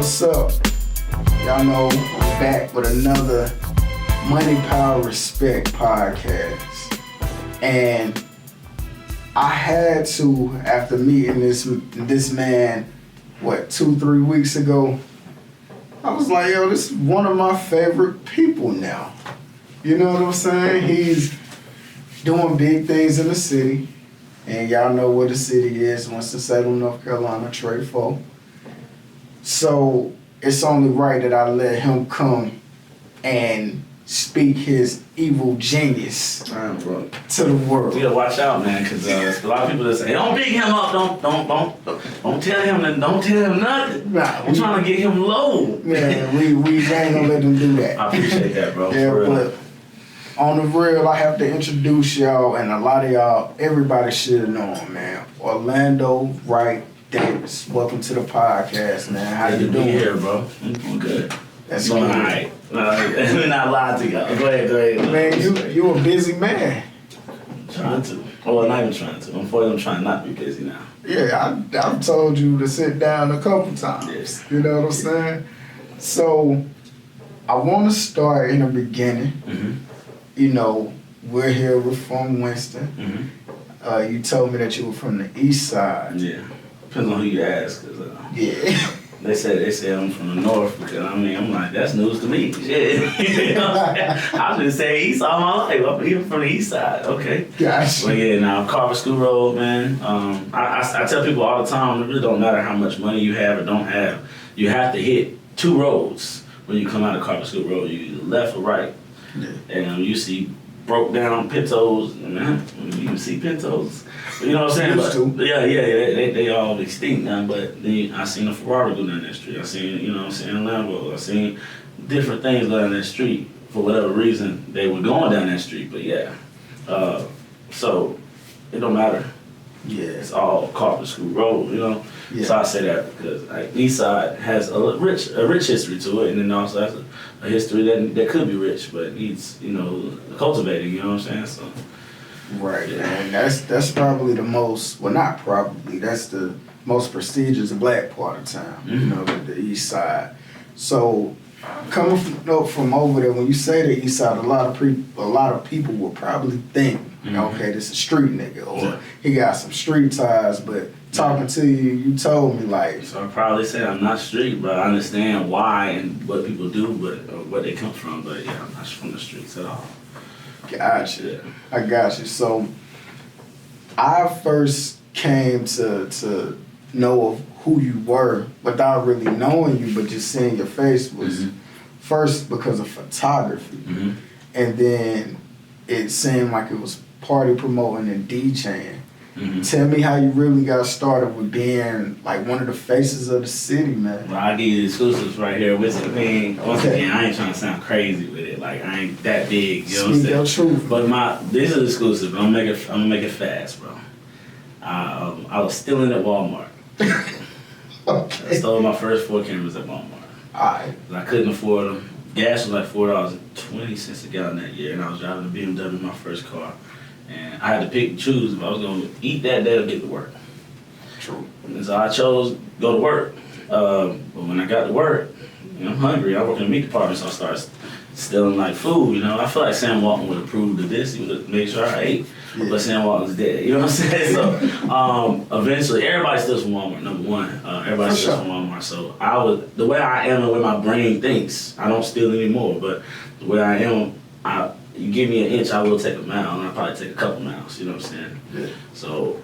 What's up? Y'all know we're back with another Money, Power, Respect podcast. And I had to, after meeting this man, 2-3 weeks ago, I was like, yo, this is one of my favorite people now. You know what I'm saying? He's doing big things in the city. And y'all know what the city is, Winston-Salem, North Carolina, Trey 4. So it's only right that I let him come and speak his evil genius to the world. You gotta watch out, man, because a lot of people that say, "Don't big him up, don't tell him, don't tell him nothing." Nah, I'm trying to get him low. Man, we ain't gonna let him do that. I appreciate that, bro. Yeah, for real. but on the real, I have to introduce y'all, and a lot of y'all, everybody should know him, man. Orlando Wright Davis. Welcome to the podcast, man. How you doing? Here, bro. I'm good. That's going good. all right. We're not lying to y'all. Go ahead. Man, you a busy man. Trying to. Well, not even trying to. Unfortunately, I'm trying not to be busy now. Yeah, I've told you to sit down a couple times. Yes. You know what I'm saying? So, I want to start in the beginning. Mm-hmm. You know, we're from Winston. Mm-hmm. You told me that you were from the east side. Yeah. Depends on who you ask, cause Yeah. they say I'm from the north because I'm like, that's news to me. Shit. You know what I'm saying? I was just saying east all my life. I'm even from the east side. Okay. Gotcha. But yeah, now Carver School Road, man. I tell people all the time, it really don't matter how much money you have or don't have. You have to hit two roads when you come out of Carver School Road. You either left or right. Yeah. And you see broke down Pintos, man. You can see Pintos. You know what I'm saying? But, yeah, they all extinct now. But then I seen a Ferrari go down that street. I seen, you know what I'm saying, Lambo. I seen different things go down that street. For whatever reason, they were going down that street. But yeah, so it don't matter. Yeah. It's all Carver School Road, you know. Yeah. So I say that because like East Side has a rich history to it, and then also has a history that could be rich, but needs, you know, cultivating. You know what I'm saying? So. Right, man. That's probably the most, well, not probably, that's the most prestigious black part of town, you know, the east side. So, coming from over there, when you say the east side, a lot of people will probably think, okay, this is a street nigga, or he got some street ties, but talking to you, you told me like... So I probably say I'm not street, but I understand why and what people do, but or where they come from, but yeah, I'm not from the streets at all. Gotcha. I got you. So, I first came to know of who you were without really knowing you, but just seeing your face was first because of photography. And then it seemed like it was party promoting and DJing. Tell me how you really got started with being like one of the faces of the city, man. Well, I'll give you the exclusives right here. Once again, I ain't trying to sound crazy with it. Like, I ain't that big, you know what I'm saying? Speak your truth. But this is exclusive. I'm gonna make it fast, bro. I was stealing at Walmart. Okay. I stole my first 4 cameras at Walmart. Alright. I couldn't afford them. Gas was like $4.20 a gallon that year, and I was driving a BMW, my first car. And I had to pick and choose if I was going to eat that day or get to work. True. And so I chose to go to work. But when I got to work, you know, I'm hungry. I work in the meat department, so I started stealing like food. You know, I feel like Sam Walton would approve of this. He would have made sure I ate. Yeah. But Sam Walton's dead. You know what I'm saying? So eventually, everybody steals from Walmart. Number one, everybody steals from Walmart. So the way I am and the way my brain thinks, I don't steal anymore. But the way I am, you give me an inch, I will take a mile, and I'll probably take a couple miles, you know what I'm saying? Yeah. So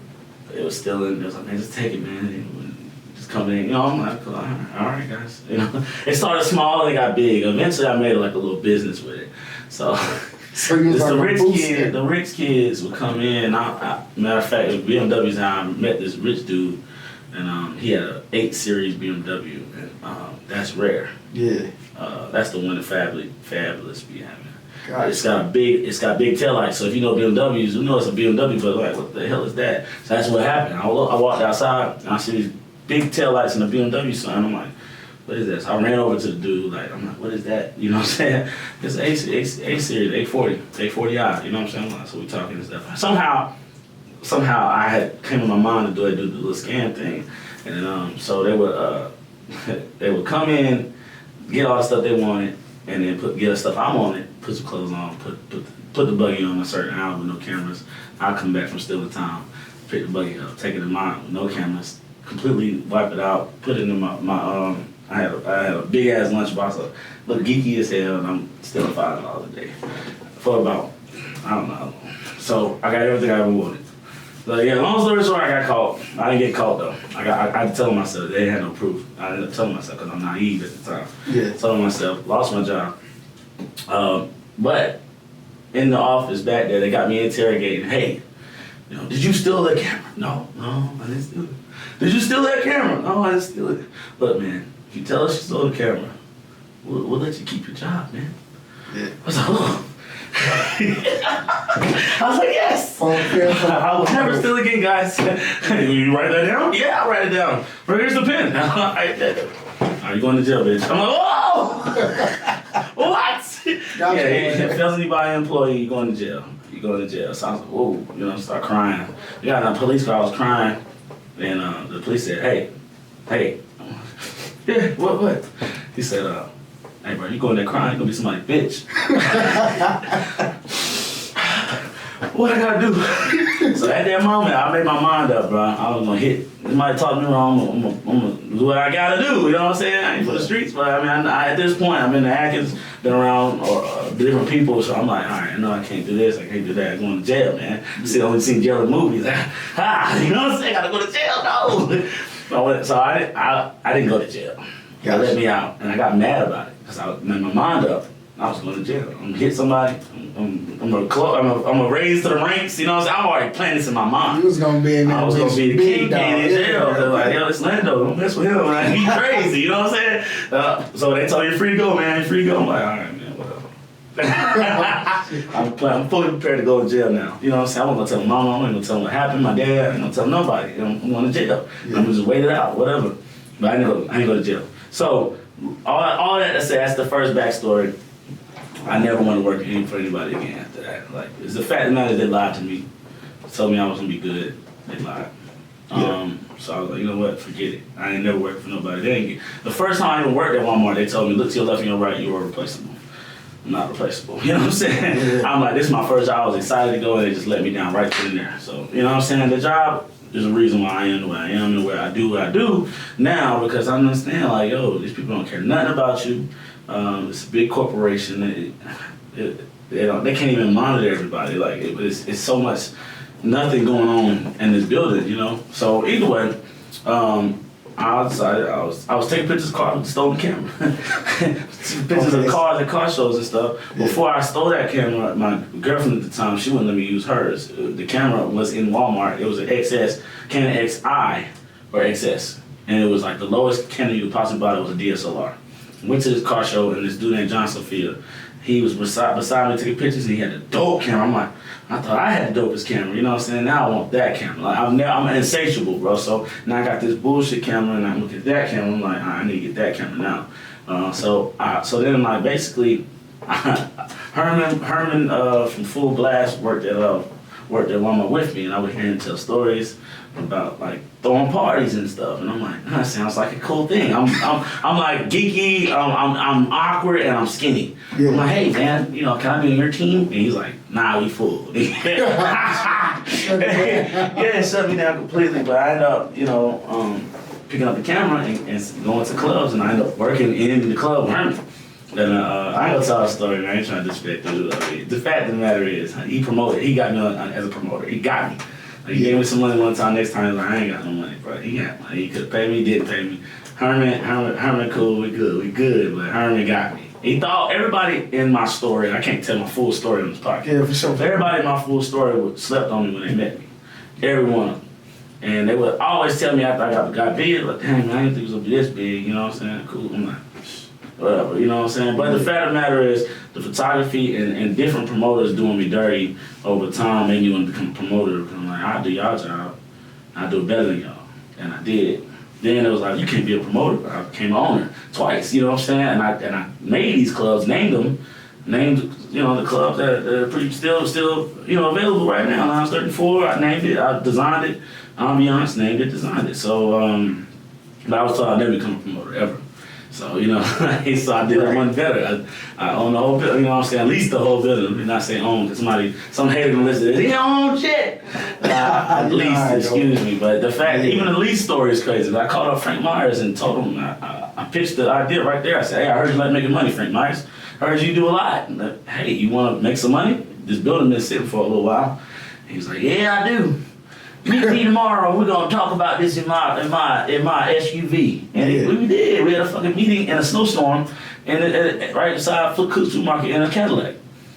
it was still in, it was like, man, just take it, man. Just come in, you know, I'm like, all right, guys. You know, it started small and it got big. Eventually I made like a little business with it. So the rich kids would come in. Matter of fact, with BMWs, I met this rich dude, and he had an 8 Series BMW, and that's rare. Yeah. That's the one that Fabulous be having. Gotcha. It's got big taillights, so if you know BMWs, you know it's a BMW, but like, what the hell is that? So that's what happened. I walked outside, and I see these big taillights in the BMW sign. I'm like, what is that? So I ran over to the dude, like, I'm like, what is that? You know what I'm saying? It's A Series, 840i, you know what I'm saying? Like, so we talking and stuff. Somehow I had came in my mind to do the little scan thing, and then so they would they would come in, get all the stuff they wanted, and then get the stuff I wanted, put some clothes on, put the buggy on a certain hour with no cameras. I'll come back from still in town, pick the buggy up, take it in mine with no cameras, completely wipe it out, put it in my I had a big ass lunchbox, look geeky as hell, and I'm still $5 a day for about, I don't know. So I got everything I ever wanted. So yeah, long story short, I got caught. I didn't get caught though. I had to tell myself they had no proof. I ended up telling myself because I'm naive at the time. Yeah. Telling myself, lost my job. But in the office back there, they got me interrogating. Hey, did you steal that camera? No, I didn't steal it. Did you steal that camera? No, I didn't steal it. Look, man, if you tell us you stole the camera, we'll let you keep your job, man. Yeah. I was like, oh. I was like, yes. I will never steal again, guys. You write that down? Yeah, I'll write it down. Here's the pen. Are you going to jail, bitch? I'm like, whoa! What? Yeah, felony by employee, you're going to jail. You're going to jail. So I was like, whoa, start crying. We got in a police car, I was crying. And the police said, hey. Yeah, what? He said, hey, bro, you going there crying, you're going to be somebody's bitch. What I gotta do? So at that moment, I made my mind up, bro. I was gonna hit. They might talk me wrong. I'm gonna do what I gotta do. You know what I'm saying? I ain't for the streets, but I mean, at this point, I've been to Atkins, been around different people, so I'm like, all right, I know I can't do this, I can't do that. I'm going to jail, man. Only seen jail in movies. You know what I'm saying? I gotta go to jail, no. So I didn't go to jail. They let me out, and I got mad about it because I made my mind up. I was going to jail. I'm gonna hit somebody. I'm gonna raise to the ranks. You know what I'm saying? I'm already planning this in my mind. You was gonna be in there. I was gonna be the kingpin in jail. They're like, yo, this Lando, don't mess with him. Like, he's crazy. You know what I'm saying? So they told me, you're free to go, man. You're free to go. I'm like, all right, man, whatever. I'm fully prepared to go to jail now. You know what I'm saying? I'm gonna tell my mama. I'm gonna tell them what happened. My dad. I ain't gonna tell nobody. I'm going to jail. Yeah. I'm gonna just wait it out, whatever. But I ain't go to jail. So all that to say, that's the first backstory. I never want to work for anybody again after that. Like, it's the fact of the matter, they lied to me. Told me I was gonna be good. They lied. So I was like, you know what? Forget it. I ain't never worked for nobody. The first time I even worked at Walmart, they told me, look to your left and your right, you are replaceable. I'm not replaceable. You know what I'm saying? I'm like, this is my first job. I was excited to go, and they just let me down right then and there. So, you know what I'm saying? The job is a reason why I am the way I am and where I do what I do now, because I understand, like, yo, these people don't care nothing about you. It's a big corporation. They can't even monitor everybody. Like, it's so much, nothing going on in this building, you know? So either way, I decided I was taking pictures of cars with a stolen camera. Pictures of cars at car shows and stuff. Yeah. Before I stole that camera, my girlfriend at the time, she wouldn't let me use hers. The camera was in Walmart. It was an XS, Canon XI or XS. And it was like the lowest Canon you could possibly buy. It was a DSLR. Went to this car show, and this dude named John Sophia, he was beside me taking pictures, and he had a dope camera. I'm like, I thought I had the dopest camera, you know what I'm saying? Now I want that camera. Like, I'm insatiable, bro. So now I got this bullshit camera, and I look at that camera. I'm like, I need to get that camera now. So then, like, basically, Herman from Full Blast worked at Walmart with me, and I would hear him tell stories about, like, throwing parties and stuff, and I'm like, that sounds like a cool thing. I'm like geeky, I'm awkward, and I'm skinny. Yeah. I'm like, hey man, can I be on your team? And he's like, nah, we full. Yeah, it shut me down completely. But I ended up, picking up the camera and going to clubs, and I ended up working in the club with Herman. And I ain't gonna tell a story, man. I ain't trying to disrespect it. The fact of the matter is, he got me as a promoter. He got me. He gave me some money one time. Next time, he was like, I ain't got no money, bro. He got money. He could have paid me, didn't pay me. Herman, cool, we good, but Herman got me. He thought everybody in my story, I can't tell my full story on this podcast. Yeah, for sure. Everybody in my full story slept on me when they met me. Every one of them. And they would always tell me after I got big, like, dang, man, I didn't think it was gonna be this big, you know what I'm saying? Cool. I'm like, whatever, you know what I'm saying? But the fact of the matter is, the photography and different promoters doing me dirty over time made me want to become a promoter. I'm like, I'll do y'all job. I'll do it better than y'all. And I did. Then it was like, you can't be a promoter. I became an owner twice, you know what I'm saying? And I made these clubs, named the clubs that are pretty still available right now. Lounge 34, I named it, I designed it. I'll be honest, named it, designed it. So, But I was told I'd never become a promoter ever. So, you know, so I did one better. I own the whole building, you know what I'm saying? At least the whole building. I'm not saying own, because some hater gonna listen to this. He don't own shit. At least, excuse me. But the fact, even the lease story is crazy. I called up Frank Myers and told him, I pitched the idea right there. I said, hey, I heard you like making money, Frank Myers. I heard you do a lot. And, hey, you want to make some money? This building been sitting for a little while. He was like, yeah, I do. Meet me tomorrow. We're gonna talk about this in my SUV. And we did. We had a fucking meeting in a snowstorm, and right beside Foot Cook Supermarket in a Cadillac.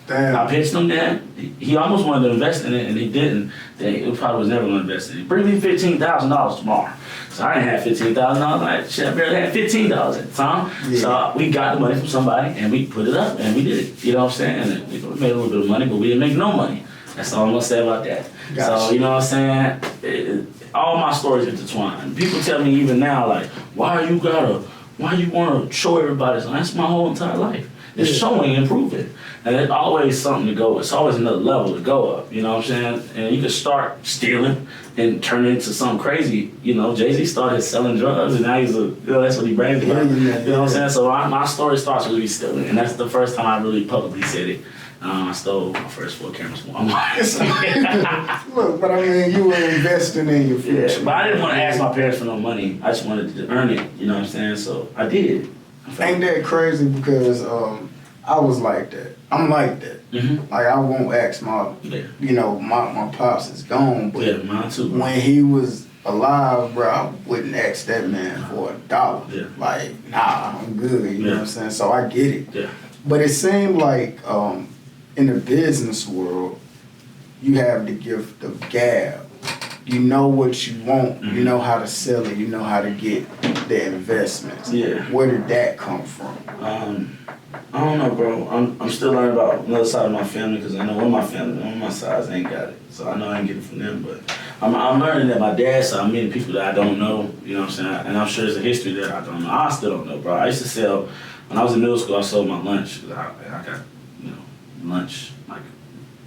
Damn. I pitched him that. He almost wanted to invest in it, and he didn't. He probably was never gonna invest in it. Bring me $15,000 tomorrow. So I didn't have $15,000. Like, shit, I barely had $15 at the time. Yeah. So we got the money from somebody, and we put it up, and we did it. You know what I'm saying? And we made a little bit of money, but we didn't make no money. That's all I'm gonna say about that. Gotcha. So, you know what I'm saying? All my stories intertwined. People tell me even now, like, why you wanna show everybody? So that's my whole entire life. It's showing and proving. And there's always something to go. It's always another level to go up, you know what I'm saying? And you can start stealing and turn it into something crazy. You know, Jay-Z started selling drugs, and now that's what he brags about. You know what I'm saying? So my story starts with me stealing, and that's the first time I really publicly said it. I stole my first 4 cameras from Walmart. Look, but I mean, you were investing in your future. Yeah, but I didn't want to ask my parents for no money. I just wanted to earn it, you know what I'm saying? So I did. Ain't that crazy? Because I was like that. I'm like that. Mm-hmm. Like, I won't ask you know, my pops is gone, but yeah, mine too, bro. When he was alive, bro, I wouldn't ask that man for $1. Yeah. Like, nah, I'm good, you know what I'm saying? So I get it. Yeah. But it seemed like in the business world, you have the gift of gab. You know what you want, you know how to sell it, you know how to get the investments. Yeah. Where did that come from? I don't know, bro. I'm still learning about another side of my family, because I know one of my sides ain't got it. So I know I ain't get it from them, but I'm learning that my dad's side, I'm meeting people that I don't know, you know what I'm saying? And I'm sure there's a history that I don't know. I still don't know, bro. I used to sell, when I was in middle school, I sold my lunch. I got, you know, lunch, like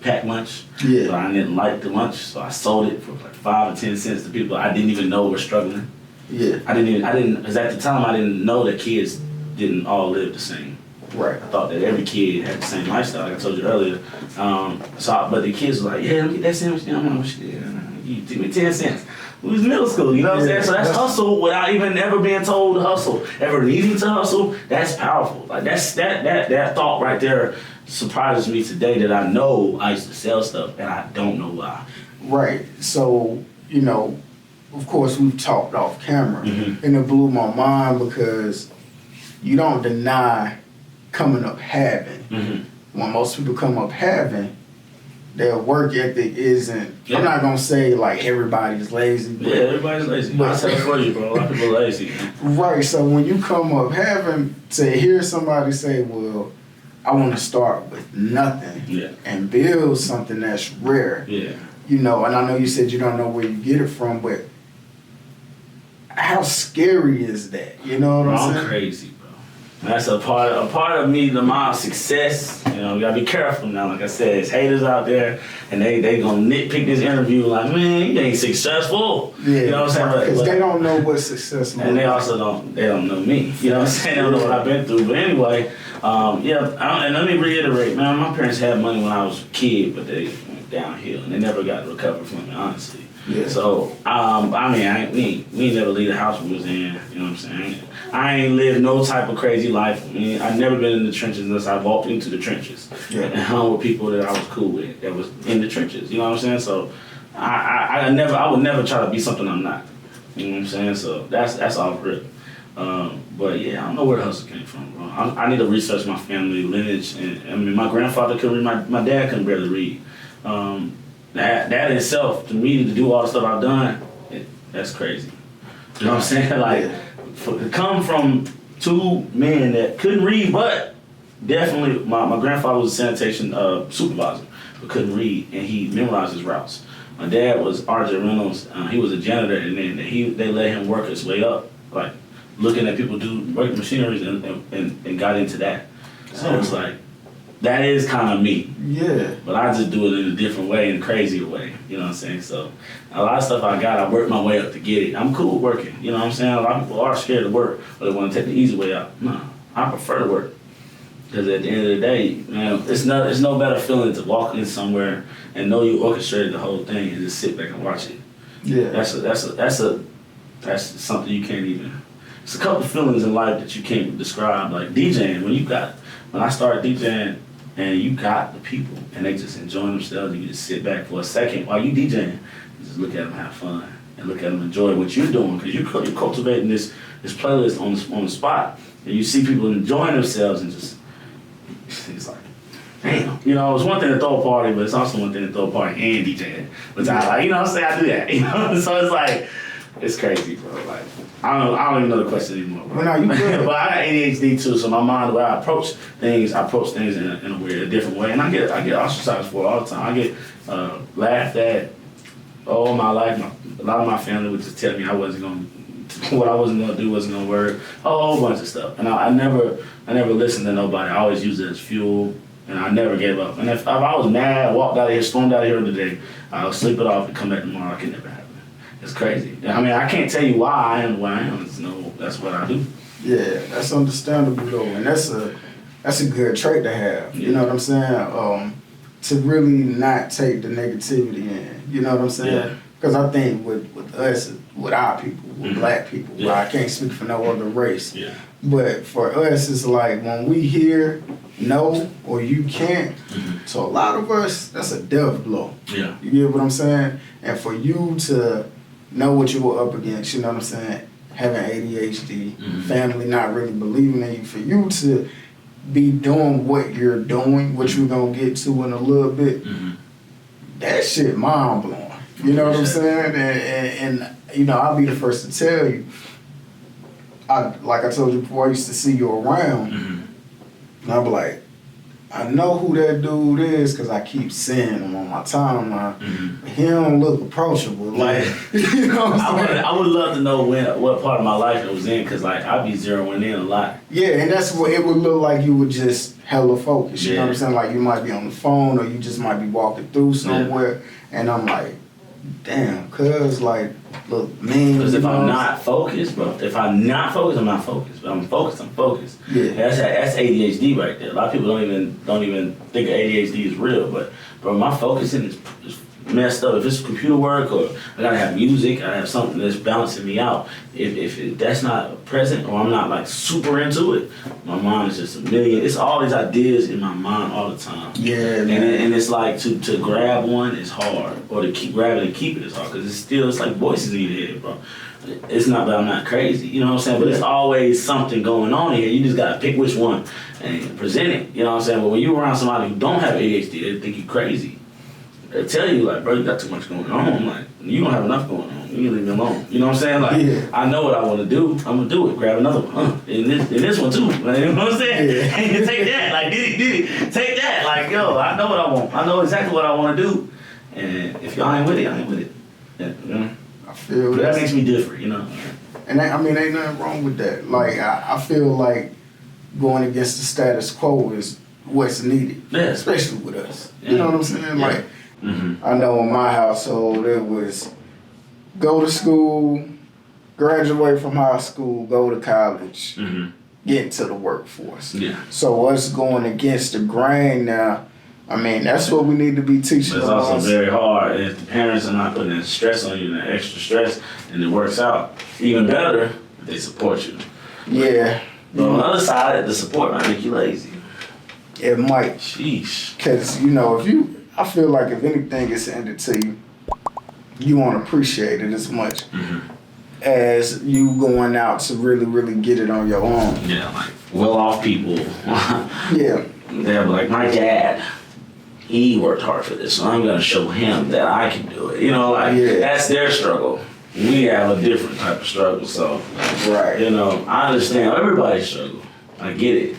packed lunch. Yeah. But I didn't like the lunch, so I sold it for like 5 or 10 cents to people I didn't even know were struggling. Yeah. I didn't, because at the time I didn't know that kids didn't all live the same. Right. I thought that every kid had the same lifestyle, like I told you earlier. But the kids were like, yeah, let me get that sandwich. Yeah, I'm like, shit, you give me 10 cents. We was middle school, you know what I'm saying? So that's hustle without even ever being told to hustle, ever needing to hustle. That's powerful. Like that thought right there surprises me today, that I know I used to sell stuff and I don't know why. Right. So, you know, of course we've talked off camera, and it blew my mind because you don't deny coming up having. When most people come up having, their work ethic isn't, I'm not gonna say like everybody's lazy. But, yeah, everybody's lazy. But I say it for you, bro. A lot of people are lazy. Right, so when you come up having, to hear somebody say, well, I wanna start with nothing and build something that's rare. Yeah. You know, and I know you said you don't know where you get it from, but how scary is that? You know what I'm saying? I'm crazy, bro. That's a part of me, my success. You know, you gotta be careful now. Like I said, there's haters out there, and they gonna nitpick this interview like, man, you ain't successful. Yeah, you know what I'm saying? Because they don't know what success is. And they also don't know me. You know what I'm saying? They don't know what I've been through. But anyway, and let me reiterate, man, my parents had money when I was a kid, but they went downhill, and they never got to recover from it, honestly. Yeah. So, I mean, we ain't never leave the house we was in, you know what I'm saying? I ain't lived no type of crazy life. I mean, I've never been in the trenches unless I walked into the trenches and hung with people that I was cool with that was in the trenches, you know what I'm saying? So, I would never try to be something I'm not, you know what I'm saying? So, that's all real. But yeah, I don't know where the hustle came from, bro. I need to research my family lineage, and I mean, my grandfather couldn't read, my dad couldn't barely read. That in itself, to me, to do all the stuff I've done, that's crazy. You know what I'm saying? Like, to come from 2 men that couldn't read, but definitely, my grandfather was a sanitation supervisor, but couldn't read, and he memorized his routes. My dad was RJ Reynolds. He was a janitor, and then they let him work his way up, like looking at people do work machineries, and got into that. So it's like, that is kind of me. Yeah. But I just do it in a different way, in a crazier way. You know what I'm saying? So a lot of stuff I got, I worked my way up to get it. I'm cool with working. You know what I'm saying? A lot of people are scared to work, but they want to take the easy way out. No, I prefer to work. Because at the end of the day, man, it's no better feeling to walk in somewhere and know you orchestrated the whole thing and just sit back and watch it. Yeah. That's something you can't even. It's a couple of feelings in life that you can't describe. Like DJing, when I started DJing and you got the people and they just enjoying themselves and you just sit back for a second while you DJing, you just look at them have fun and look at them enjoy what you're doing because you're cultivating this playlist on the spot and you see people enjoying themselves and just. It's like, damn. You know, it's one thing to throw a party, but it's also one thing to throw a party and DJ. Which I like, you know what I'm saying? I do that. You know? So it's like, it's crazy, bro. Like, I don't even know the question anymore, bro. Well, no, you good. But I got ADHD too, so my mind, the way I approach things in a different way. And I get ostracized for it all the time. I get laughed at all my life. A lot of my family would just tell me what I wasn't gonna do wasn't gonna work, a whole bunch of stuff. And I never listened to nobody. I always used it as fuel, and I never gave up. And if I was mad, walked out of here, stormed out of here today, I'll sleep it off and come back tomorrow. It can never happen. It's crazy. I mean, I can't tell you why I am the way I am. That's what I do. Yeah, that's understandable though, and that's a good trait to have. You know what I'm saying? To really not take the negativity in. You know what I'm saying? Yeah. Because I think with us, with our people, with black people, well, I can't speak for no other race. Yeah. But for us, it's like when we hear no or you can't, to a lot of us, that's a death blow. Yeah. You get what I'm saying? And for you to know what you were up against, you know what I'm saying? Having ADHD, family not really believing in you, for you to be doing what you're doing, which we're going to get to in a little bit, that shit mind blowing. You know what I'm saying? And you know, I'll be the first to tell you, like I told you before, I used to see you around, and I'll be like, I know who that dude is because I keep seeing him on my timeline. He don't look approachable. Like, you know what I'm saying? I would love to know what part of my life it was in because, like, I'd be zeroing in a lot. Yeah, and that's what it would look like. You would just hella focus. You know what I'm saying? Like, you might be on the phone or you just might be walking through somewhere. And I'm like, damn, cuz, like, look, man. Because if I'm not focused, bro, I'm not focused. But I'm focused. Yeah. That's ADHD right there. A lot of people don't even think ADHD is real. But, bro, my focusing is messed up. If it's computer work or I gotta have music, I have something that's balancing me out. If that's not present or I'm not like super into it, my mind is just a million. It's all these ideas in my mind all the time. Yeah, man. And it's like to grab one is hard, or to keep grabbing and keep it is hard because it's like voices in your head, bro. It's not that I'm not crazy, you know what I'm saying? But it's always something going on here. You just gotta pick which one and present it, you know what I'm saying? But when you're around somebody who don't have ADHD, they think you're crazy. They tell you, like, bro, you got too much going on. I'm like, you don't have enough going on. You leave me alone. You know what I'm saying? Like, I know what I want to do. I'm going to do it. Grab another one. And this one, too. Like, you know what I'm saying? Yeah. And take that. Like, did it. Take that. Like, yo, I know what I want. I know exactly what I want to do. And if y'all ain't with it, I ain't with it. Yeah, you know? I feel that makes me different, you know? And I mean, ain't nothing wrong with that. Like, I feel like going against the status quo is what's needed. Yeah. Especially with us. You know what I'm saying? Yeah. Like, I know in my household it was go to school, graduate from high school, go to college, get into the workforce. Yeah. So us going against the grain now, I mean, that's what we need to be teaching. But it's also very hard. If the parents are not putting stress on you, and extra stress, and it works out. Even better, they support you. Yeah. But on the other side, the support might make you lazy. It might. Sheesh. Because, you know, I feel like if anything is handed to you, you won't appreciate it as much as you going out to really, really get it on your own. Yeah, like well-off people. Yeah. They're like, my dad, he worked hard for this, so I'm going to show him that I can do it. You know, like, that's their struggle. We have a different type of struggle, so, you know, I understand everybody's struggle. I get it.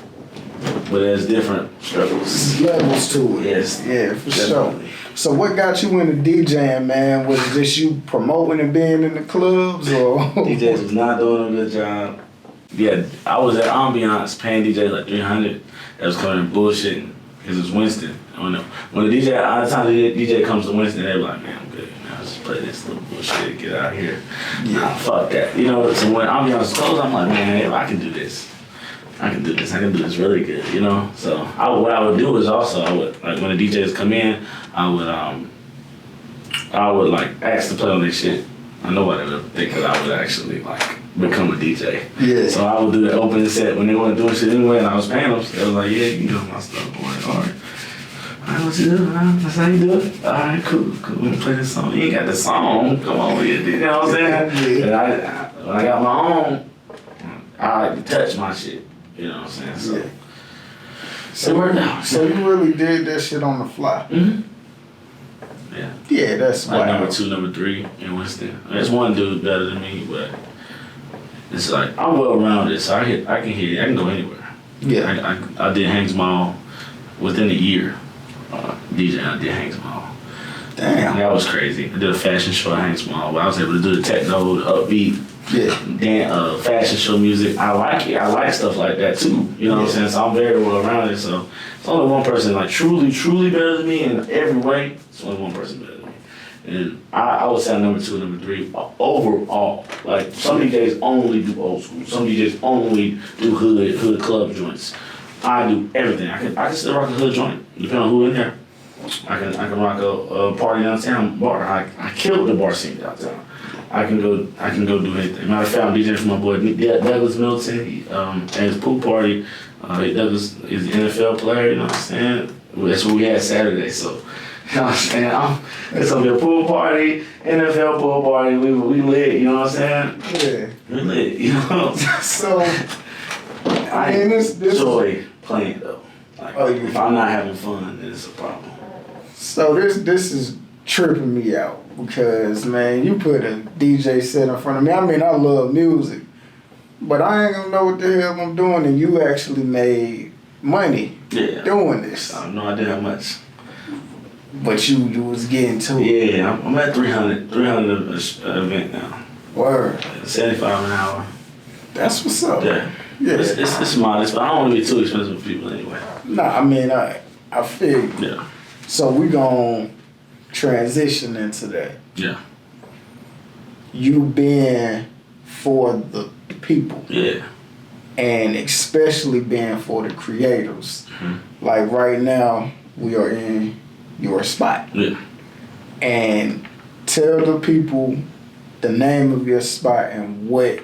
But there's different struggles. Levels to it. Yes. Yeah, for sure. So what got you into DJing, man? Was this you promoting and being in the clubs, or? DJs was not doing a good job. Yeah, I was at Ambiance paying DJs like $300. That was coming in bullshitting. because it's Winston. When the DJ, all the time the DJ comes to Winston, they're like, man, I'm good. Man, I'll just play this little bullshit and get out of here. Yeah. Nah, fuck that. You know, so when I'm on close, I'm like, man, if I can do this. I can do this really good, you know? So what I would do is also, I would, like when the DJs come in, I would like ask to play on their shit. I know what they would think that I would actually like become a DJ. Yeah. So I would do the opening set when they weren't doing shit anyway, and I was paying them. So they was like, yeah, you can do my stuff. I'm like, all right. All right, what you do? That's how you do it? All right, cool. We can play this song. You ain't got the song. Come on, you know what I'm saying? Yeah. And when I got my own, I like to touch my shit. You know what I'm saying? So, Yeah. So it worked out. So you really did that shit on the fly. Mm-hmm. Yeah. Yeah, that's Like wild. number 2, number 3 in Winston. There's one dude better than me, but it's like I'm well rounded, so I can hit. I can go anywhere. Yeah. I did Hanks Mall within a year. DJ, I did Hanks Mall. Damn. That was crazy. I did a fashion show at Hanks Mall, but I was able to do the techno, the upbeat. Yeah. Fashion show music. I like it. I like stuff like that too. You know what I'm saying? So I'm very well rounded. So it's only one person like truly better than me in every way. It's only one person better than me. And I would say I'm number 2, number 3 overall. Like some DJs only do old school. Some DJs only do hood club joints. I do everything. I can still rock a hood joint, depending on who in there. I can rock a party downtown bar. I killed the bar scene downtown. I can go do anything. Matter of fact, I'm DJing for my boy Douglas Milton. He, at his pool party, Douglas is an NFL player, you know what I'm saying? That's what we had Saturday, so, you know what I'm saying? It's gonna be a pool party, NFL pool party, we lit, you know what I'm saying? Yeah. We lit, you know? So, I mean, this enjoy playing though. Like, you if I'm not having fun, then it's a problem. So this is tripping me out because, man, you put a DJ set in front of me. I mean, I love music, but I ain't gonna know what the hell I'm doing, and you actually made money doing this. I have no idea how much. But you was getting to it. Yeah, I'm at 300 event now. Word. 75 an hour. That's what's up. Yeah. Yeah. It's modest, but I don't want to be too expensive for people anyway. Nah, I mean, I figured. Yeah. So we gonna transition into that. Yeah. You being for the people. Yeah. And especially being for the creators. Mm-hmm. Like right now, we are in your spot. Yeah. And tell the people the name of your spot and what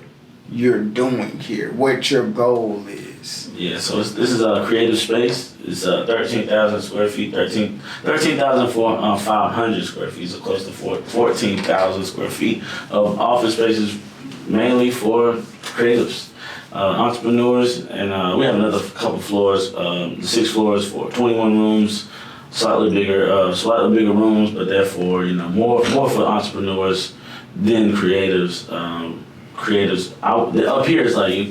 you're doing here, what your goal is. Yeah, so this is a Creative Space. It's 13,000 square feet, 13,500 square feet, so close to 14,000 square feet of office spaces, mainly for creatives, entrepreneurs, and we have another couple floors, the 6 floors for 21 rooms, slightly bigger rooms, but therefore, more for entrepreneurs than creatives. Up here is like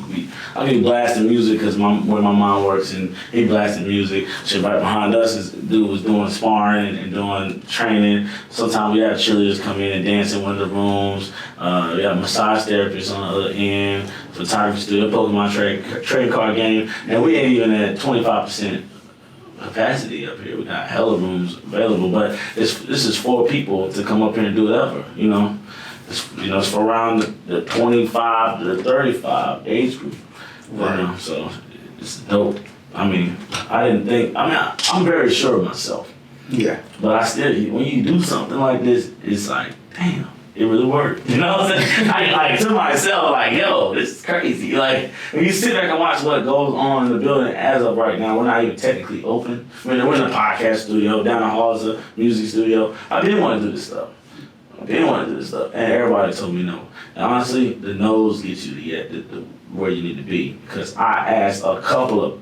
I be blasting music because where my mom works, and he blasting music. Shit, right behind us is dude was doing sparring and doing training. Sometimes we have cheerleaders come in and dance in one of the rooms. We have massage therapists on the other end, photography studio, Pokemon trade card game, and we ain't even at 25% capacity up here. We got hella rooms available, but this is for people to come up here and do whatever, It's for around the 25 to the 35 age group. Right. So it's dope. I mean, I'm very sure of myself. Yeah. But I still, when you do something like this, it's like, damn, it really worked. You know what I'm saying? I to myself, like, yo, this is crazy. Like, when you sit back and watch what goes on in the building as of right now, we're not even technically open. I mean, we're in a podcast studio, down the hall is a music studio. I didn't want to do this stuff. And everybody told me no. And honestly, the no's get you to where you need to be. Because I asked a couple of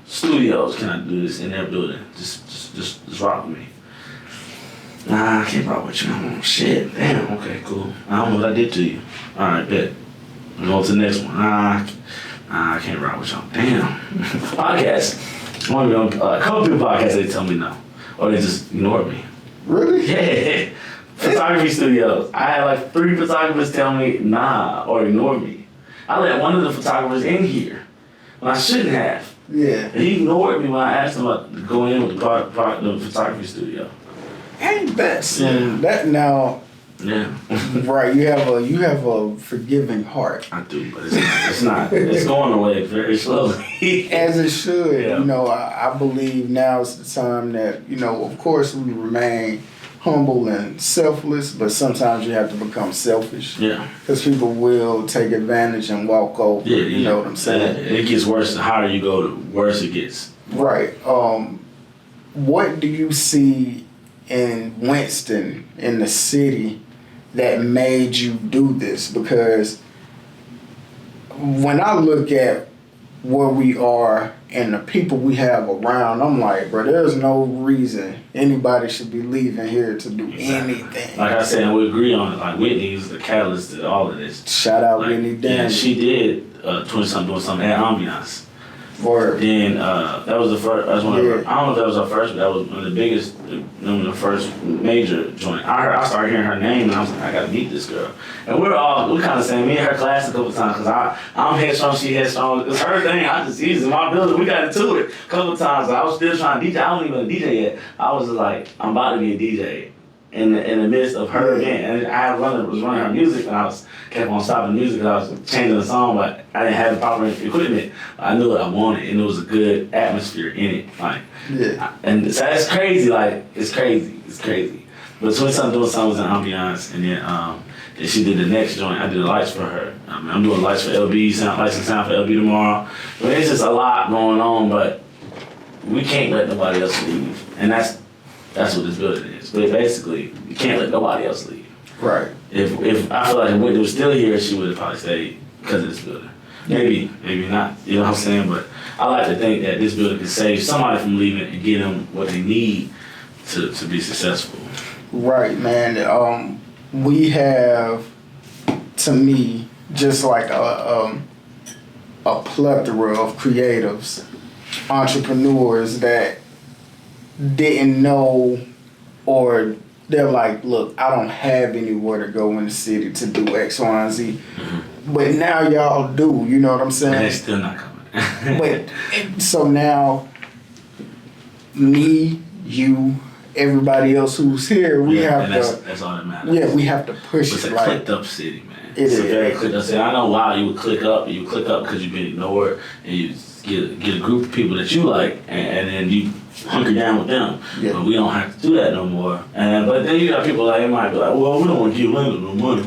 studios, can I do this in their building? Just rock with me. Nah, I can't rock with you. Oh, shit, damn, okay, cool. I don't know what I did to you. All right, bet. We'll go to the next one. Nah, I can't rock with y'all. Damn. Podcasts. A couple people podcasts, they tell me no. Or they just ignore me. Really? Yeah. Photography studios. I had like 3 photographers tell me nah or ignore me. I let one of the photographers in here, when I shouldn't have. Yeah. And he ignored me when I asked him about going in with the photography studio. Ain't that sin? That now. Yeah. Right. You have a forgiving heart. I do, but it's not. It's going away very slowly. As it should. Yeah. You know, I believe now is the time that, you know, of course we remain humble and selfless, but sometimes you have to become selfish. Yeah. Because people will take advantage and walk over. Yeah, you know what I'm saying? It gets worse. The higher you go, the worse it gets. Right. What do you see in Winston, in the city, that made you do this? Because when I look at where we are and the people we have around, I'm like, bro, there's no reason anybody should be leaving here to do anything. Like I said, we agree on it. Like Whitney is the catalyst to all of this. Shout out like, Whitney Daniel. Yeah, she did 20-something doing something at Ambiance. Word. Then that was the first. That was one of her, I don't know if that was her first, but that was one of the biggest, the first major joint. I started hearing her name and I was like, I gotta meet this girl. And we kind of saying, me and her class a couple times because I'm headstrong, she headstrong. It's her thing. I just use it in my building. We got into it a couple times. I was still trying to DJ. I wasn't even a DJ yet. I was just like, I'm about to be a DJ. In the midst of her event, and I was running her music, and I kept on stopping the music because I was changing the song, but I didn't have the proper equipment. I knew what I wanted, and there was a good atmosphere in it, like. Yeah. And so that's crazy, like it's crazy. But 20-something doing something was in Ambiance, and then she did the next joint. I did the lights for her. I mean, I'm doing lights for LB, lights and sound for LB tomorrow. But it's just a lot going on, but we can't let nobody else leave, and that's what this building is. But basically, you can't let nobody else leave. Right. If I feel like if Whitney was still here, she would have probably stayed because of this building. Maybe not. You know what I'm saying? But I like to think that this building can save somebody from leaving and get them what they need to be successful. Right, man. We have, to me, just like a plethora of creatives, entrepreneurs that didn't know, or they're like, look, I don't have anywhere to go in the city to do X, Y, and Z. Mm-hmm. But now y'all do, you know what I'm saying? And they're still not coming. But so now, me, you, everybody else who's here, we have to. That's all that matters. Yeah, we have to push it's it. It's a like, clicked up city, man. It's a very clicked up city. I know why you would click up. You click up because you've been ignored, and you get a group of people that you like, and then you hunker down with them. Yeah. But we don't have to do that no more. But then you got people that might be like, well, we don't want to give Orlando no money.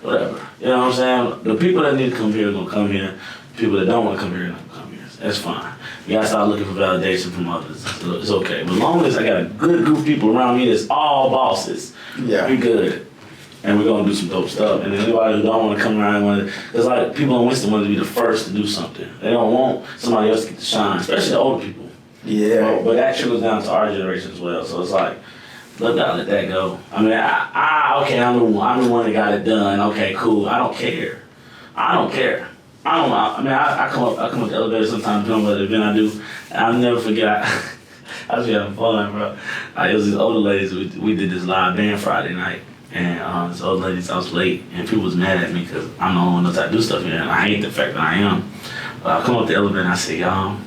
Whatever. You know what I'm saying? The people that need to come here are gonna come here. People that don't want to come here are gonna come here. That's fine. We gotta start looking for validation from others. It's okay. But as long as I got a good group of people around me that's all bosses, we good. And we're gonna do some dope stuff. And anybody who don't want to come around, it's like people in Winston want to be the first to do something. They don't want somebody else to get to shine, especially the older people. Yeah. But that trickles down to our generation as well. So it's like, let that go. I mean, okay, I'm the one that got it done. Okay, cool. I don't care. I come up the elevator sometimes, depending on what event I do. And I'll never forget. I was having fun, bro. It was these older ladies. We did this live band Friday night, and these old ladies, I was late, and people was mad at me because I'm the only one that knows how to do stuff here, and I hate the fact that I am. But I come up the elevator and I say, y'all,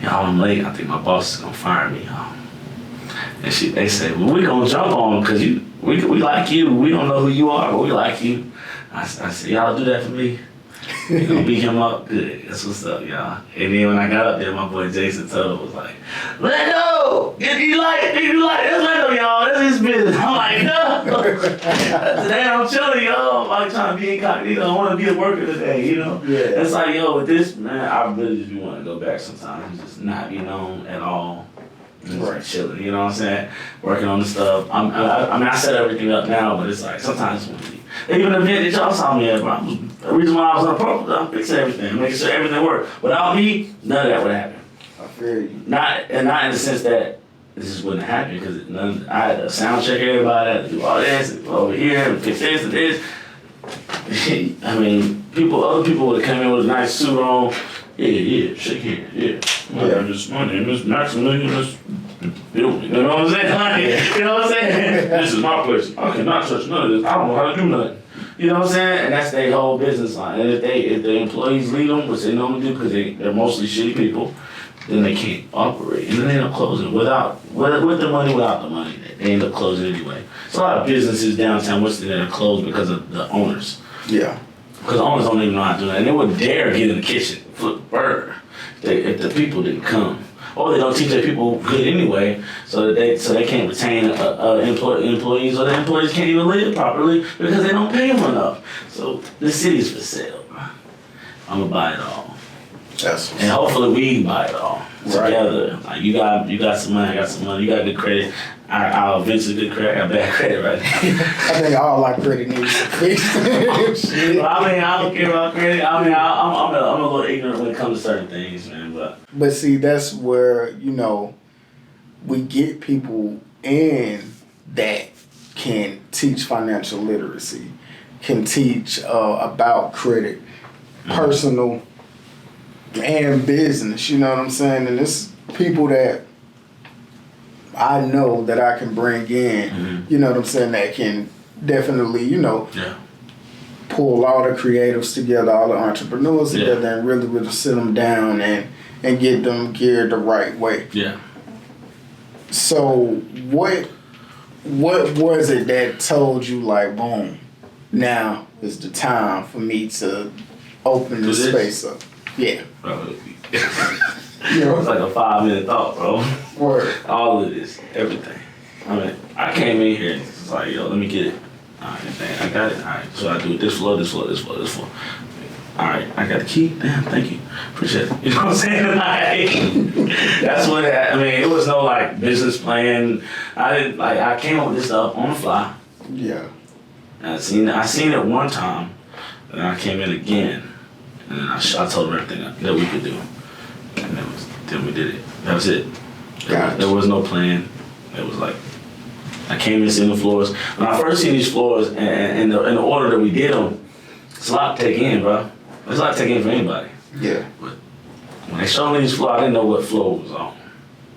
I'm late. I think my boss is gonna fire me, y'all. And they say, well, we gonna jump on because we like you. We don't know who you are, but we like you. I said, y'all do that for me. You gonna beat him up? Good. That's what's up, y'all. And then when I got up there, my boy Jason Tuttle was like, Lando, if you like, that's Lando, y'all. That's his business. I'm like, no. Today I'm chilling, y'all. I'm like trying to be incognito. I want to be a worker today, you know? Yeah. It's like, yo, with this, man, I really just want to go back sometimes. Just not be known at all. Right. Chilling, you know what I'm saying? Working on the stuff. I mean, I set everything up now, but it's like sometimes even the event that y'all saw me at, bro, the reason why I was on the program, I'm fixing everything, making sure everything worked. Without me, none of that would happen. I feel you. Not in the sense that this just wouldn't happen, because I had to sound check everybody, I had to do all this, and over here, and fix this and this. I mean, other people would have come in with a nice suit on. Yeah, shake hands, yeah. My name is Maximilian. You know what I'm saying? You know what I'm saying? This is my place. I cannot touch none of this. I don't know how to do nothing. You know what I'm saying? And that's their whole business line. And if the employees leave them, which they normally do because they're mostly shitty people, then they can't operate. And then they end up closing with the money, without the money. They end up closing anyway. So a lot of businesses downtown Winston that are closed because of the owners. Yeah. Because the owners don't even know how to do that. And they wouldn't dare get in the kitchen, flip a burger, if the people didn't come. Or they don't teach their people good anyway, so they can't retain employees, or the employees can't even live properly because they don't pay them enough. So the city's for sale. I'm gonna buy it all. And hopefully we buy it all together. Like you got some money, I got some money. You got good credit. I'll eventually good credit. I got bad credit right now. I think all our credit needs to fix. Well, I mean, I don't care about credit. I mean, I'm a little ignorant when it comes to certain things, man. But see, that's where we get people in that can teach financial literacy, can teach about credit, personal and business. You know what I'm saying? And it's people that I know that I can bring in, you know what I'm saying, that can definitely, pull all the creatives together, all the entrepreneurs together, and really sit them down and get them geared the right way. Yeah. So what was it that told you, like, boom, now is the time for me to open this space up? Yeah. It's like a 5-minute thought, bro. Word. All of this, everything. I mean, I came in here and it's like, yo, let me get it. All right, man, I got it. All right, so I do it this floor, this floor, this floor, this floor. All right, I got the key. Damn, thank you. Appreciate it. You know what I'm saying? Like, that's what I mean. It was no like business plan. I came up with this stuff on the fly. Yeah. And I seen it one time, and I came in again, and then I told them everything that we could do, and then we did it. That was it. There was no plan. It was like I came in seeing the floors. When I first seen these floors and the order that we did them, it's a lot to take in, bro. It's a lot to take in for anybody. Yeah. But when they showed me these floors, I didn't know what floor was on.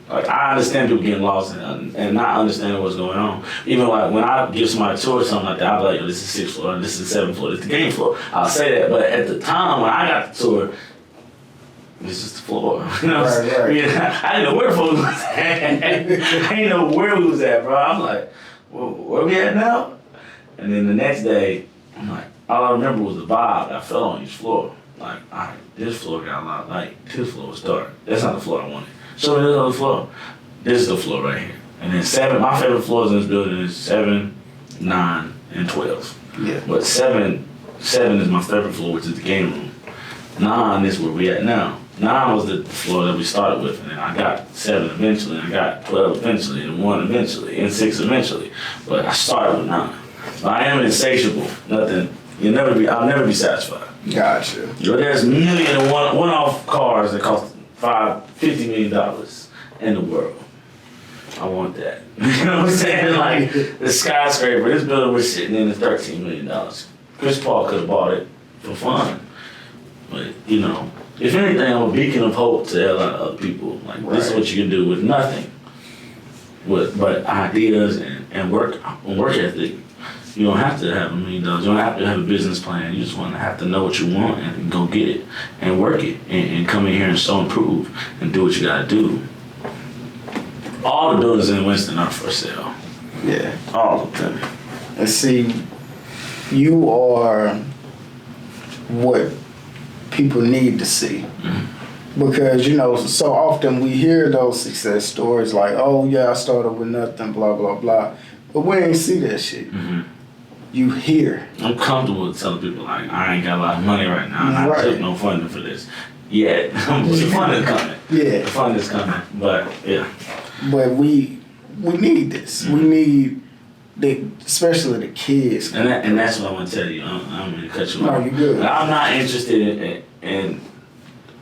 Like, I understand people getting lost and not understanding what's going on. Even like when I give somebody a tour or something like that, I'll be like, yo, this is 6th floor, this is 7th floor, this is the game floor. I'll say that, but at the time when I got the tour, this is the floor. You know what I'm saying? Right. Yeah, I didn't know where the floor was at. I didn't know where we was at, bro. I'm like, well, where we at now? And then the next day, I'm like, all I remember was the vibe I felt on each floor. Like, all right, this floor got a lot of light. This floor was dark. That's not the floor I wanted. Show me this other floor. This is the floor right here. And then 7, my favorite floors in this building is 7, 9, and 12. Yeah. But 7 is my favorite floor, which is the game room. 9 is where we at now. 9 was the floor that we started with, and then I got 7 eventually, and I got 12 eventually, and 1 eventually, and 6 eventually. But I started with 9. But I am insatiable. Nothing. I'll never be satisfied. Gotcha. There's million and one-off cars that cost $50 million in the world. I want that. You know what I'm saying? Like the skyscraper, this building we're sitting in is $13 million. Chris Paul could have bought it for fun. But, if anything, I'm a beacon of hope to a lot of other people. Like, this is what you can do with nothing. But ideas and work ethic. You don't have to have $1 million. You don't have to have a business plan. You just want to have to know what you want and go get it and work it and come in here and so improve and do what you got to do. All the buildings in Winston are for sale. Yeah. All of them. And see, you are what people need to see. Mm-hmm. Because, so often we hear those success stories like, oh yeah, I started with nothing, blah, blah, blah. But we ain't see that shit. Mm-hmm. You hear. I'm comfortable with telling people, like, I ain't got a lot of money right now, and I took no funding for this yet. The fund is coming. Yeah. The fund is coming, but, yeah. But we need this. We need, especially the kids. And that's what I want to tell you. I'm going to cut you off. No, you're good. I'm not interested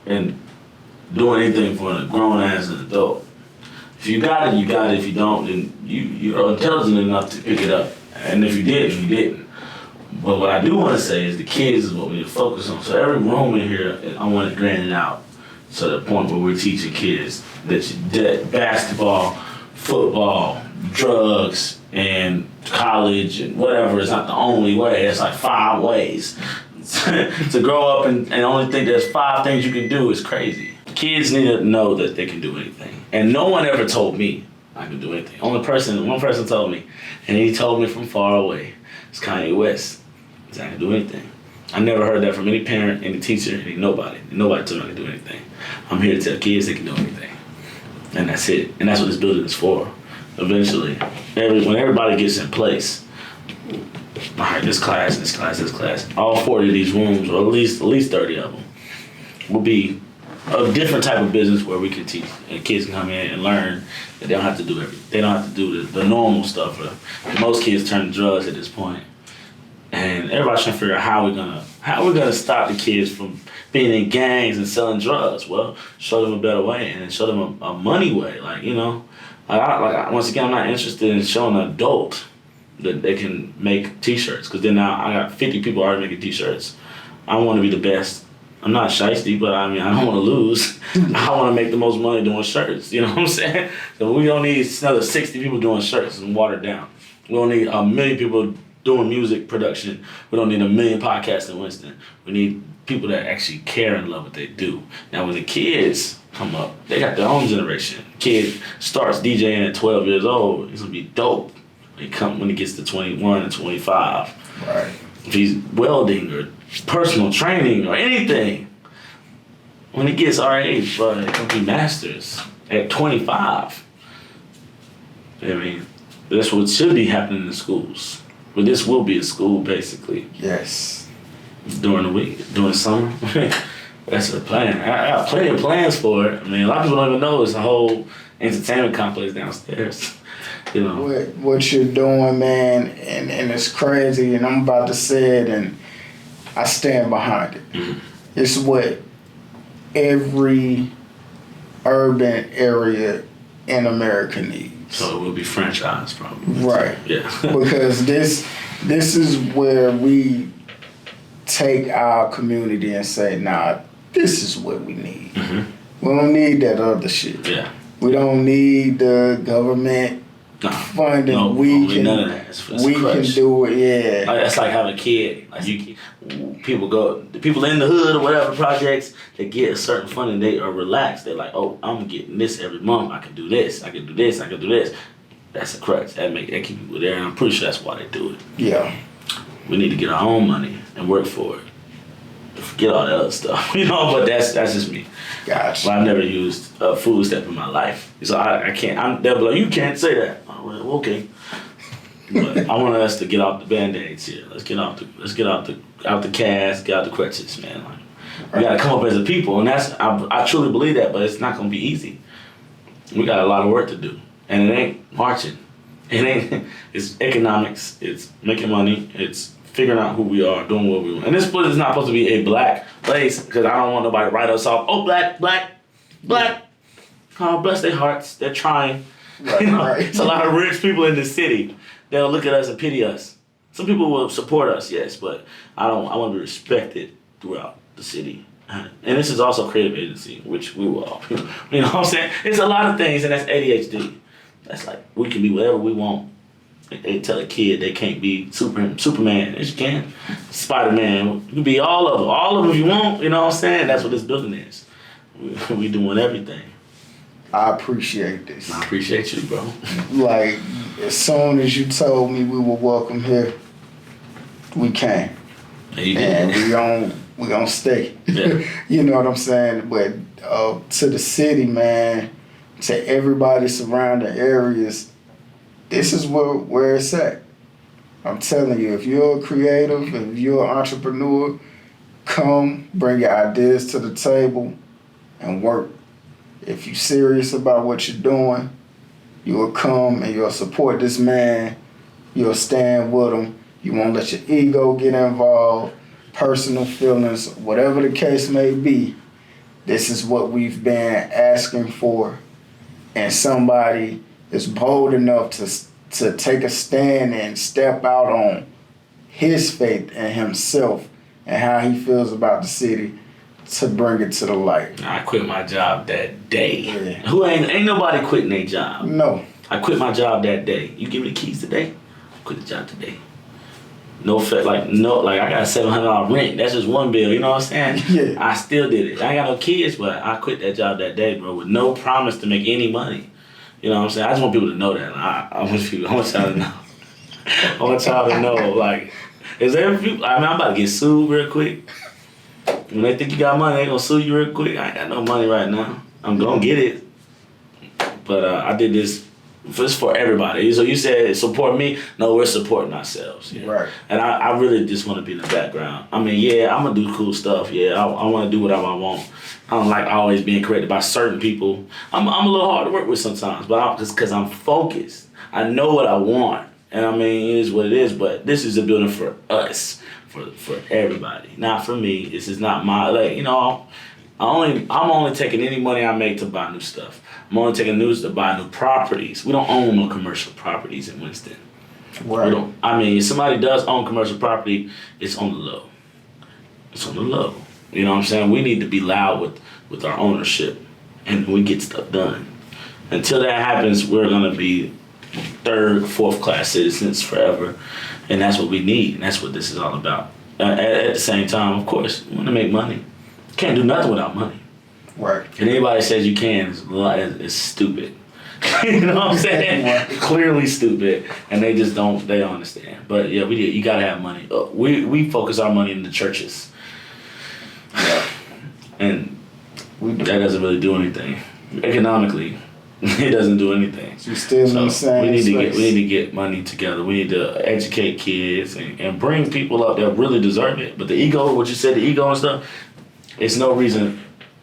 in doing anything for a grown-ass adult. If you got it, you got it. If you don't, then you're intelligent enough to pick it up. And if you did, you didn't. But what I do want to say is the kids is what we need to focus on. So every room in here, I want it granted out to the point where we're teaching kids that basketball, football, drugs, And college and whatever is not the only way. It's like 5 ways. To grow up and only think there's 5 things you can do is crazy. Kids need to know that they can do anything. And no one ever told me I could do anything. One person told me, and he told me from far away. It's Kanye West. He said I can do anything. I never heard that from any parent, any teacher, nobody. Nobody told me I could do anything. I'm here to tell kids they can do anything. And that's it. And that's what this building is for. Eventually, when everybody gets in place, all right, this class, all 40 of these rooms, or at least 30 of them, will be a different type of business where we can teach and kids can come in and learn that they don't have to do everything. They don't have to do the normal stuff. Most kids turn to drugs at this point, and everybody's trying to figure out how we're gonna stop the kids from being in gangs and selling drugs. Well, show them a better way and show them a money way. Once again, I'm not interested in showing an adult that they can make T-shirts, because then now I got 50 people already making T-shirts. I want to be the best. I'm not shiesty, but I don't want to lose. I want to make the most money doing shirts. You know what I'm saying? So we don't need another 60 people doing shirts and watered down. We don't need 1 million people doing music production. We don't need 1 million podcasts in Winston. We need people that actually care and love what they do. Now, when the kids come up, they got their own generation. Kid starts DJing at 12 years old. It's gonna be dope when he gets to 21 and 25. Right. If he's welding or personal training or anything, when he gets our age, bro, it can be masters at 25. That's what should be happening in the schools. But this will be a school, basically. Yes. During the week, during the summer. That's the plan. I have plenty of plans for it. A lot of people don't even know it's a whole entertainment complex downstairs. What you're doing, man, and it's crazy, and I'm about to say it, and I stand behind it. Mm-hmm. It's what every urban area in America needs. So it will be franchised, probably. Right. Yeah. Because this is where we take our community and say, nah, this is what we need. Mm-hmm. We don't need that other shit. Yeah. We don't need the government funding. No, we can do it. Yeah. That's like having a kid. People in the hood or whatever projects, they get a certain funding, they are relaxed. They're like, oh, I'm getting this every month. I can do this. I can do this. I can do this. That's a crutch. That keep people there, and I'm pretty sure that's why they do it. Yeah. We need to get our own money and work for it. Forget all that other stuff, But that's just me. Gotcha. Well, I've never used a food stamp in my life, so I can't. They'll be like, you can't say that. Oh, well, okay. But I want us to get off the band-aids here. Let's get out the cast, get out the crutches, man. We gotta come up as a people, and that's I truly believe that, but it's not gonna be easy. We got a lot of work to do, and it ain't marching. It's economics. It's making money. It's figuring out who we are, doing what we want. And this place is not supposed to be a black place, because I don't want nobody to write us off. Oh, black. Oh, bless their hearts. They're trying. Right. It's a lot of rich people in the city. They'll look at us and pity us. Some people will support us, yes, but I want to be respected throughout the city. And this is also a creative agency, which we will all. You know what I'm saying? It's a lot of things, and that's ADHD. That's like, we can be whatever we want. They tell a kid they can't be Superman. Yes, you can. Spider-Man. You can be all of them if you want. You know what I'm saying? That's what this building is. We doing everything. I appreciate this. I appreciate you, bro. Like, as soon as you told me we were welcome here, we came. Yeah, you did. And we gonna stay. Yeah. You know what I'm saying? But to the city, man, to everybody surrounding areas, this is where it's at. I'm telling you, if you're a creative, if you're an entrepreneur, come, bring your ideas to the table and work. If you're serious about what you're doing, you'll come and you'll support this man. You'll stand with him. You won't let your ego get involved, personal feelings, whatever the case may be. This is what we've been asking for. And somebody is bold enough to take a stand and step out on his faith in himself and how he feels about the city to bring it to the light. I quit my job that day. Yeah. Who ain't nobody quitting their job. No. I quit my job that day. You give me the keys today, I quit the job today. No, I got $700 rent. That's just one bill. You know what I'm saying? Yeah. I still did it. I ain't got no kids, but I quit that job that day, bro, with no promise to make any money. You know what I'm saying? I just want people to know that. I want y'all to know. I want y'all to know, like, is there people? I mean, I'm about to get sued real quick. When they think you got money, they gonna sue you real quick. I ain't got no money right now. I'm gonna get it, but I did this. It's for everybody. So you said support me. No, we're supporting ourselves. Yeah. Right. And I really just want to be in the background. I mean, yeah, I'm gonna do cool stuff. Yeah, I want to do whatever I want. I don't like always being corrected by certain people. I'm a little hard to work with sometimes, but just because I'm focused. I know what I want, and I mean, it is what it is. But this is a building for us, for everybody, not for me. This is not my I'm only taking any money I make to buy new stuff. I'm only taking news to buy new properties. We don't own no commercial properties in Winston. Right. We don't. I mean, if somebody does own commercial property, it's on the low. It's on the low. You know what I'm saying? We need to be loud with our ownership, and we get stuff done. Until that happens, we're gonna be third, fourth class citizens forever, and that's what we need. And that's what this is all about. At the same time, of course, we want to make money. Can't do nothing without money. Right. And anybody says you can is stupid. You know what I'm saying? Clearly stupid, and they don't understand. But yeah, you gotta have money. We focus our money in the churches, and that doesn't really do anything economically. It doesn't do anything. So still in the same we need space. to get money together. We need to educate kids and bring people up that really deserve it. But the ego, what you said, the ego and stuff, it's no reason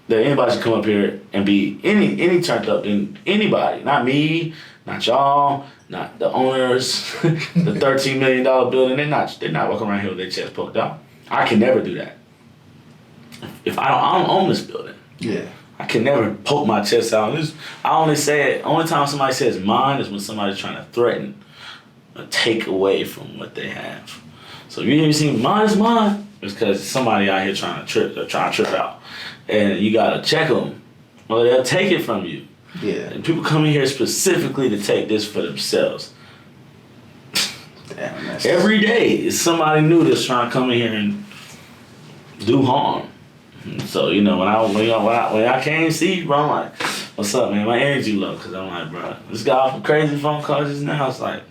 that anybody should come up here and be any turned up than anybody. Not me, not y'all, not the owners, the $13 million building. They're not walking around here with their chest poked out. I can never do that. If I don't own this building. Yeah. I can never poke my chest out. Only time somebody says mine is when somebody's trying to threaten or take away from what they have. So if you ever see mine is mine, it's because somebody out here trying to trip out. And you gotta check them, or they'll take it from you. Yeah. And people come in here specifically to take this for themselves. Damn, Every day is somebody new that's trying to come in here and do harm. So when I can't see you, bro, I'm like, what's up, man? My energy low, cause I'm like, bro, this guy off a crazy phone call just now. It's like,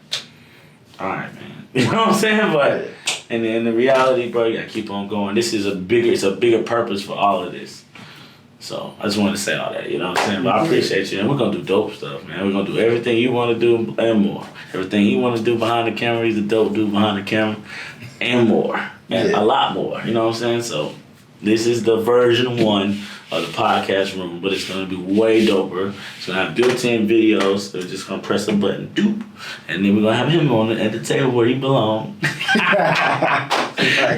all right, man. You know what I'm saying? But and then the reality, bro, you gotta keep on going. It's a bigger purpose for all of this. So I just wanted to say all that, you know what I'm saying? But I appreciate you, and we're gonna do dope stuff, man. We're gonna do everything you want to do and more. Everything you want to do behind the camera, he's a dope dude behind the camera, and more, and a lot more. You know what I'm saying? So. This is the version 1 of the podcast room, but it's gonna be way doper. It's gonna have built-in videos. So we're just gonna press a button, doop, and then we're gonna have him at the table where he belongs. But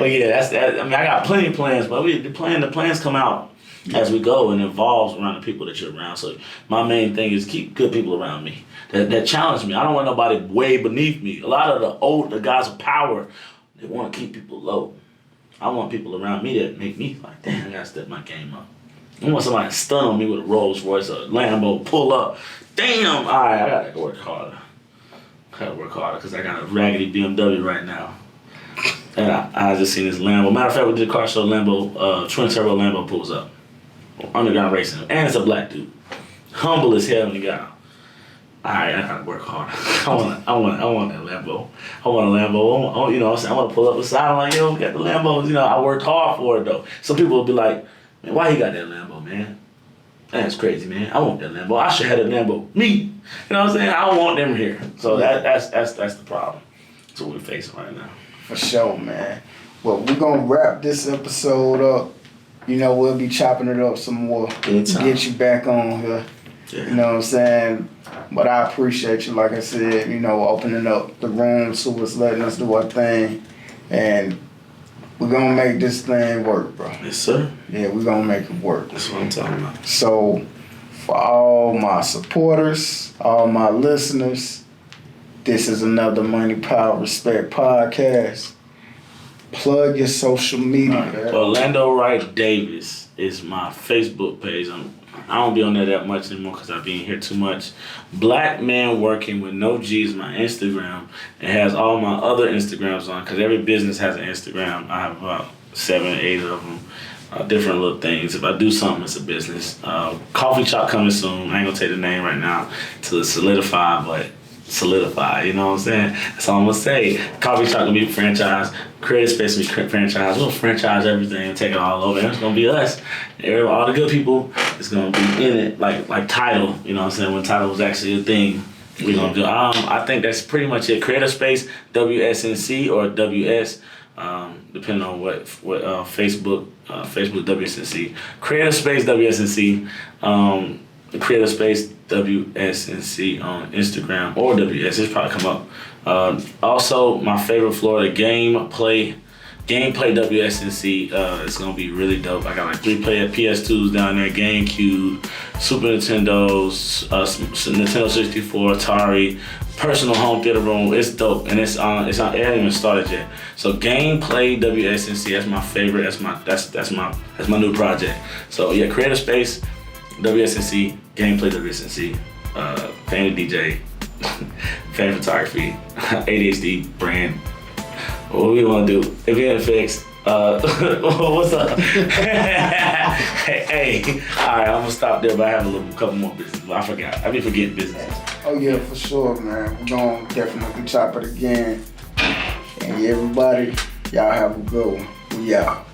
yeah, that's that. I mean, I got plenty of plans, but the plans come out as we go and evolves around the people that you're around. So my main thing is keep good people around me that challenge me. I don't want nobody way beneath me. A lot of the guys of power, they want to keep people low. I want people around me that make me like, damn, I gotta step my game up. I want somebody to stun on me with a Rolls Royce or a Lambo, pull up. Damn, all right, I gotta work harder. Because I got a raggedy BMW right now. And I just seen this Lambo. Matter of fact, we did a car show, Lambo, twin turbo Lambo pulls up. Underground racing. And it's a black dude. Humble as hell in the guy. Alright, I gotta work hard. I want that Lambo. I want a Lambo. I want to pull up beside. I'm like, yo, we got the Lambos. I worked hard for it though. Some people will be like, man, why he got that Lambo, man? That's crazy, man. I want that Lambo. I should have that Lambo. Me. You know what I'm saying? I don't want them here. So that's the problem. That's what we're facing right now. For sure, man. Well, we're gonna wrap this episode up. We'll be chopping it up some more. Get you back on here. Yeah. You know what I'm saying? But I appreciate you, like I said, opening up the room to us, letting us do our thing. And we're going to make this thing work, bro. Yes, sir. Yeah, we're going to make it work. That's what I'm talking about. So, for all my supporters, all my listeners, this is another Money, Power, Respect podcast. Plug your social media. Orlando Wright Davis is my Facebook page. I don't be on there that much anymore because I be in here too much. Black Man Working with No G's, my Instagram. It has all my other Instagrams on because every business has an Instagram. I have about 7 or 8 of them. Different little things. If I do something, it's a business. Coffee shop coming soon. I ain't gonna take the name right now till it's solidified, but solidify, you know what I'm saying? That's all I'm gonna say. Coffee shop gonna be franchise, Creative Space will be franchise. We'll franchise everything and take it all over. And it's gonna be us. All the good people is gonna be in it, like Tidal, you know what I'm saying? When Tidal was actually a thing, we're gonna do. I think that's pretty much it. Creative Space WSNC or WS, depending on what Facebook WSNC. Creative Space WSNC. Creative Space WSNC on Instagram or WS. It's probably come up. Also, my favorite Florida gameplay WSNC. It's gonna be really dope. I got like 3 PS2s down there, GameCube, Super Nintendos, Nintendo 64, Atari, personal home theater room. It's dope, and it hasn't even started yet. So gameplay WSNC. That's my favorite. That's my new project. So yeah, Creative Space WSNC, Gameplay WSNC, fan DJ, fan photography, ADHD brand. What we want to do? Event fix. What's up? hey, all right, I'm gonna stop there, but I have a couple more business. But I forgot. I be forgetting business. Oh yeah, for sure, man. We're gonna definitely chop it again. And everybody, y'all have a good one. We out.